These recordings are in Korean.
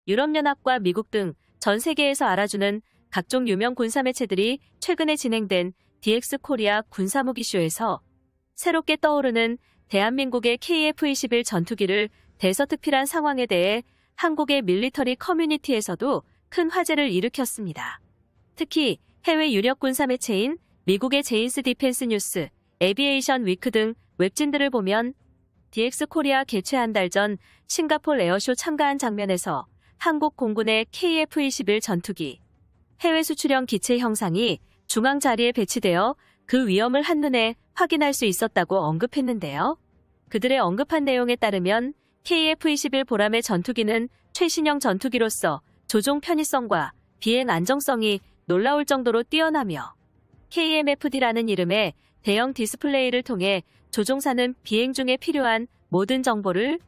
유럽연합과 미국 등 전 세계에서 알아주는 각종 유명 군사 매체들이 최근에 진행된 DX 코리아 군사무기 쇼에서 새롭게 떠오르는 대한민국의 KF-21 전투기를 대서특필한 상황에 대해 한국의 밀리터리 커뮤니티에서도 큰 화제를 일으켰습니다. 특히 해외 유력 군사 매체인 미국의 제인스 디펜스 뉴스, 에비에이션 위크 등 웹진들을 보면 DX 코리아 개최 한 달 전 싱가포르 에어쇼 참가한 장면에서 한국 공군의 KF-21 전투기, 해외 수출형 기체 형상이 중앙 자리에 배치되어 그 위험을 한눈에 확인할 수 있었다고 언급했는데요. 그들의 언급한 내용에 따르면 KF-21 보람의 전투기는 최신형 전투기로서 조종 편의성과 비행 안정성이 놀라울 정도로 뛰어나며 KMFD라는 이름의 대형 디스플레이를 통해 조종사는 비행 중에 필요한 모든 정보를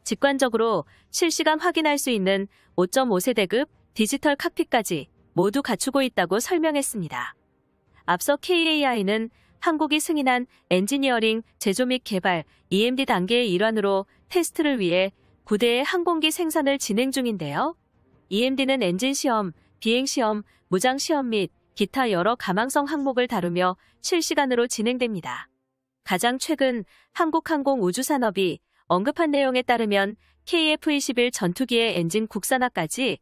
직관적으로 실시간 확인할 수 있는 5.5세대급 디지털 칵핏까지 모두 갖추고 있다고 설명했습니다. 앞서 KAI는 한국이 승인한 엔지니어링, 제조 및 개발, EMD 단계의 일환으로 테스트를 위해 9대의 항공기 생산을 진행 중인데요. EMD는 엔진 시험, 비행 시험, 무장 시험 및 기타 여러 가망성 항목을 다루며 실시간으로 진행됩니다. 가장 최근 한국항공우주산업이 언급한 내용에 따르면 KF-21 전투기의 엔진 국산화까지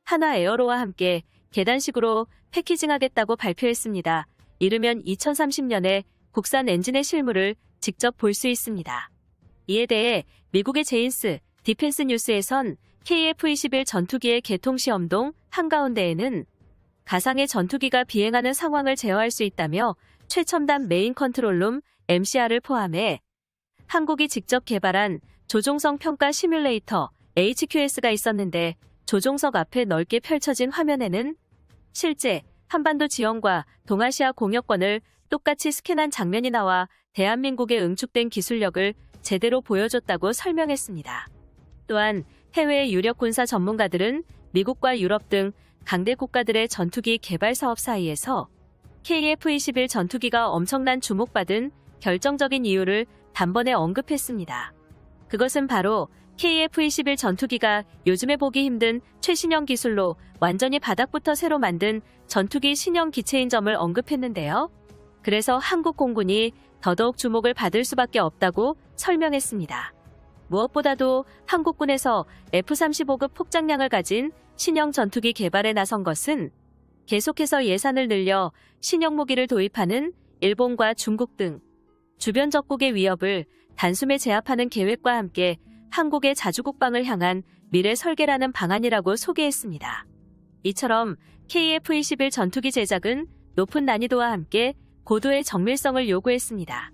한화에어로와 함께 계단식으로 패키징하겠다고 발표했습니다. 이르면 2030년에 국산 엔진의 실물을 직접 볼 수 있습니다. 이에 대해 미국의 제인스 디펜스 뉴스에선 KF-21 전투기의 개통시험동 한가운데에는 가상의 전투기가 비행하는 상황을 제어할 수 있다며 최첨단 메인 컨트롤룸 MCR을 포함해 한국이 직접 개발한 조종성 평가 시뮬레이터 HQS가 있었는데 조종석 앞에 넓게 펼쳐진 화면에는 실제 한반도 지형과 동아시아 공여권을 똑같이 스캔한 장면이 나와 대한민국의 응축된 기술력을 제대로 보여줬다고 설명했습니다. 또한 해외의 유력 군사 전문가들은 미국과 유럽 등 강대 국가들의 전투기 개발 사업 사이에서 KF-21 전투기가 엄청난 주목받은 결정적인 이유를 단번에 언급했습니다. 그것은 바로 KF-21 전투기가 요즘에 보기 힘든 최신형 기술로 완전히 바닥부터 새로 만든 전투기 신형 기체인 점을 언급했는데요. 그래서 한국 공군이 더더욱 주목을 받을 수밖에 없다고 설명했습니다. 무엇보다도 한국군에서 F-35급 폭장량을 가진 신형 전투기 개발에 나선 것은 계속해서 예산을 늘려 신형 무기를 도입하는 일본과 중국 등 주변 적국의 위협을 단숨에 제압하는 계획과 함께 한국의 자주국방을 향한 미래 설계라는 방안이라고 소개했습니다. 이처럼 KF-21 전투기 제작은 높은 난이도와 함께 고도의 정밀성을 요구했습니다.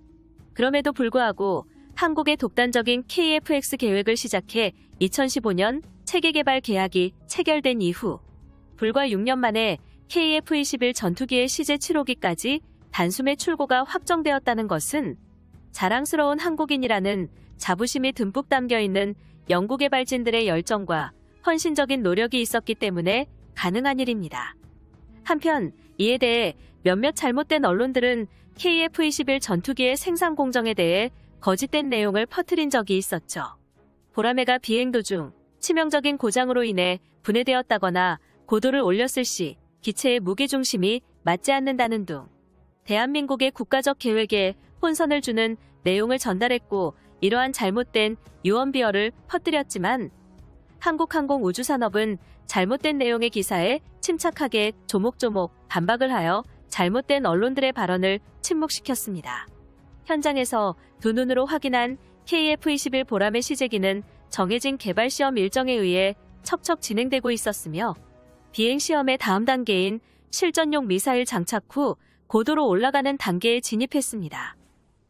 그럼에도 불구하고 한국의 독단적인 KF-X 계획을 시작해 2015년 체계개발 계약이 체결된 이후 불과 6년 만에 KF-21 전투기의 시제 7호기까지 단숨에 출고가 확정되었다는 것은 자랑스러운 한국인이라는 자부심이 듬뿍 담겨있는 연구개발진들의 열정과 헌신적인 노력이 있었기 때문에 가능한 일입니다. 한편 이에 대해 몇몇 잘못된 언론들은 KF-21 전투기의 생산 공정에 대해 거짓된 내용을 퍼뜨린 적이 있었죠. 보라매가 비행 도중 치명적인 고장으로 인해 분해되었다거나 고도를 올렸을 시 기체의 무게중심이 맞지 않는다는 등 대한민국의 국가적 계획에 혼선을 주는 내용을 전달했고 이러한 잘못된 유언비어를 퍼뜨렸지만 한국항공우주산업은 잘못된 내용의 기사에 침착하게 조목조목 반박을 하여 잘못된 언론들의 발언을 침묵시켰습니다. 현장에서 두 눈으로 확인한 KF-21 보람의 시제기는 정해진 개발 시험 일정에 의해 척척 진행되고 있었으며 비행시험의 다음 단계인 실전용 미사일 장착 후 고도로 올라가는 단계에 진입했습니다.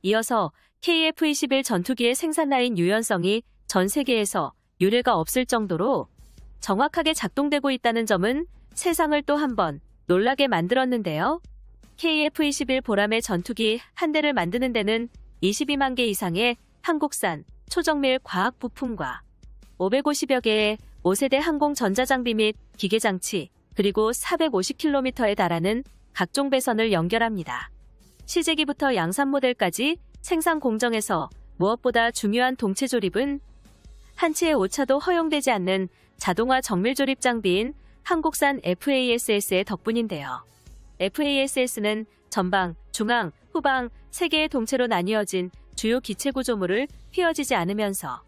이어서 KF-21 전투기의 생산 라인 유연성이 전 세계에서 유례가 없을 정도로 정확하게 작동되고 있다는 점은 세상을 또 한 번 놀라게 만들었는데요. KF-21 보람의 전투기 한 대를 만드는 데는 22만 개 이상의 한국산 초정밀 과학 부품과 550여 개의 5세대 항공 전자장비 및 기계장치 그리고 450km에 달하는 각종 배선을 연결합니다. 시제기부터 양산 모델까지 생산 공정에서 무엇보다 중요한 동체 조립은 한치의 오차도 허용되지 않는 자동화 정밀조립 장비인 한국산 FASS의 덕분인데요. FASS는 전방, 중앙, 후방 3개의 동체로 나뉘어진 주요 기체 구조물을 휘어지지 않으면서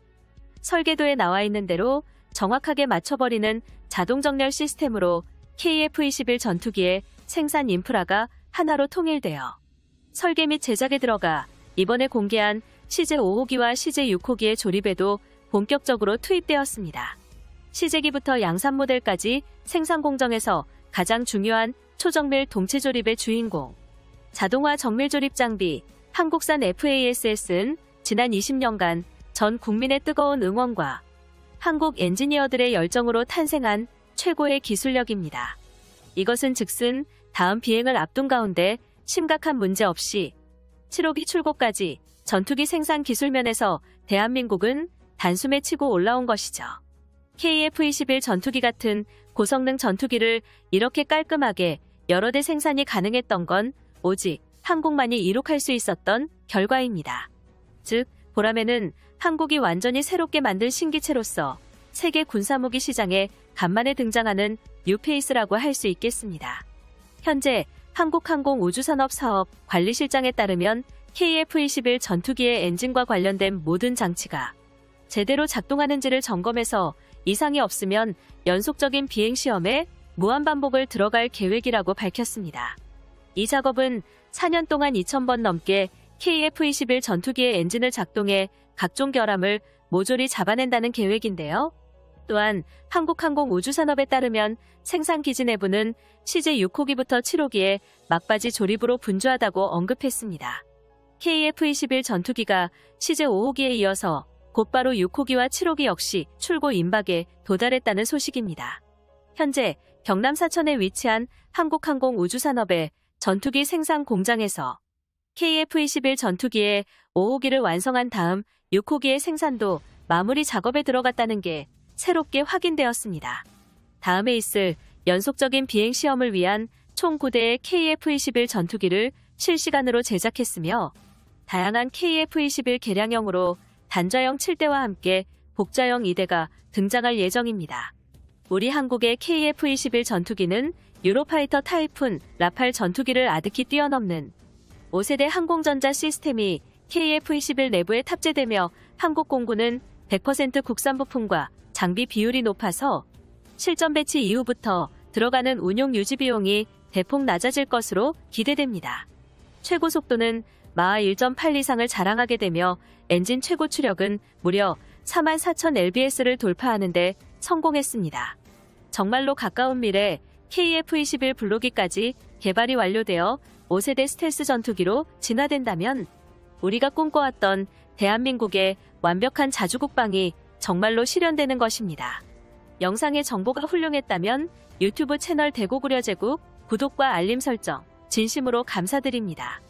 설계도에 나와 있는 대로 정확하게 맞춰버리는 자동 정렬 시스템으로 KF-21 전투기의 생산 인프라가 하나로 통일되어 설계 및 제작에 들어가 이번에 공개한 CJ5호기와 CJ6호기의 조립에도 본격적으로 투입되었습니다. 시제기부터 양산 모델까지 생산 공정에서 가장 중요한 초정밀 동체 조립의 주인공. 자동화 정밀 조립 장비 한국산 FASS는 지난 20년간 전 국민의 뜨거운 응원과 한국 엔지니어들의 열정으로 탄생한 최고의 기술력입니다. 이것은 즉슨 다음 비행을 앞둔 가운데 심각한 문제 없이 7호기 출고까지 전투기 생산 기술 면에서 대한민국은 단숨에 치고 올라온 것이죠. KF-21 전투기 같은 고성능 전투기를 이렇게 깔끔하게 여러 대 생산이 가능했던 건 오직 한국만이 이룩할 수 있었던 결과입니다. 즉, 보라매는 한국이 완전히 새롭게 만든 신기체로서 세계 군사무기 시장에 간만에 등장하는 뉴페이스라고 할 수 있겠습니다. 현재 한국항공우주산업사업관리실장에 따르면 KF-21 전투기의 엔진과 관련된 모든 장치가 제대로 작동하는지를 점검해서 이상이 없으면 연속적인 비행시험에 무한반복을 들어갈 계획이라고 밝혔습니다. 이 작업은 4년 동안 2,000번 넘게 KF-21 전투기의 엔진을 작동해 각종 결함을 모조리 잡아낸다는 계획인데요. 또한 한국항공우주산업에 따르면 생산기지 내부는 CJ6호기부터 7호기에 막바지 조립으로 분주하다고 언급했습니다. KF-21 전투기가 CJ5호기에 이어서 곧바로 6호기와 7호기 역시 출고 임박에 도달했다는 소식입니다. 현재 경남 사천에 위치한 한국항공우주산업의 전투기 생산 공장에서 KF-21 전투기의 5호기를 완성한 다음 6호기의 생산도 마무리 작업에 들어갔다는 게 새롭게 확인되었습니다. 다음에 있을 연속적인 비행 시험을 위한 총 9대의 KF-21 전투기를 실시간으로 제작했으며 다양한 KF-21 개량형으로 단자형 7대와 함께 복자형 2대가 등장할 예정입니다. 우리 한국의 KF-21 전투기는 유로파이터 타이푼 라팔 전투기를 아득히 뛰어넘는 5세대 항공전자 시스템이 KF-21 내부에 탑재되며 한국 공군은 100% 국산 부품과 장비 비율이 높아서 실전 배치 이후부터 들어가는 운용 유지 비용이 대폭 낮아질 것으로 기대됩니다. 최고 속도는 마하 1.8 이상을 자랑하게 되며 엔진 최고 추력은 무려 44,000lbs를 돌파하는 데 성공했습니다. 정말로 가까운 미래 KF-21 블로기까지 개발이 완료되어 5세대 스텔스 전투기로 진화된다면 우리가 꿈꿔왔던 대한민국의 완벽한 자주국방이 정말로 실현되는 것입니다. 영상의 정보가 훌륭했다면 유튜브 채널 대구구려제국 구독과 알림 설정 진심으로 감사드립니다.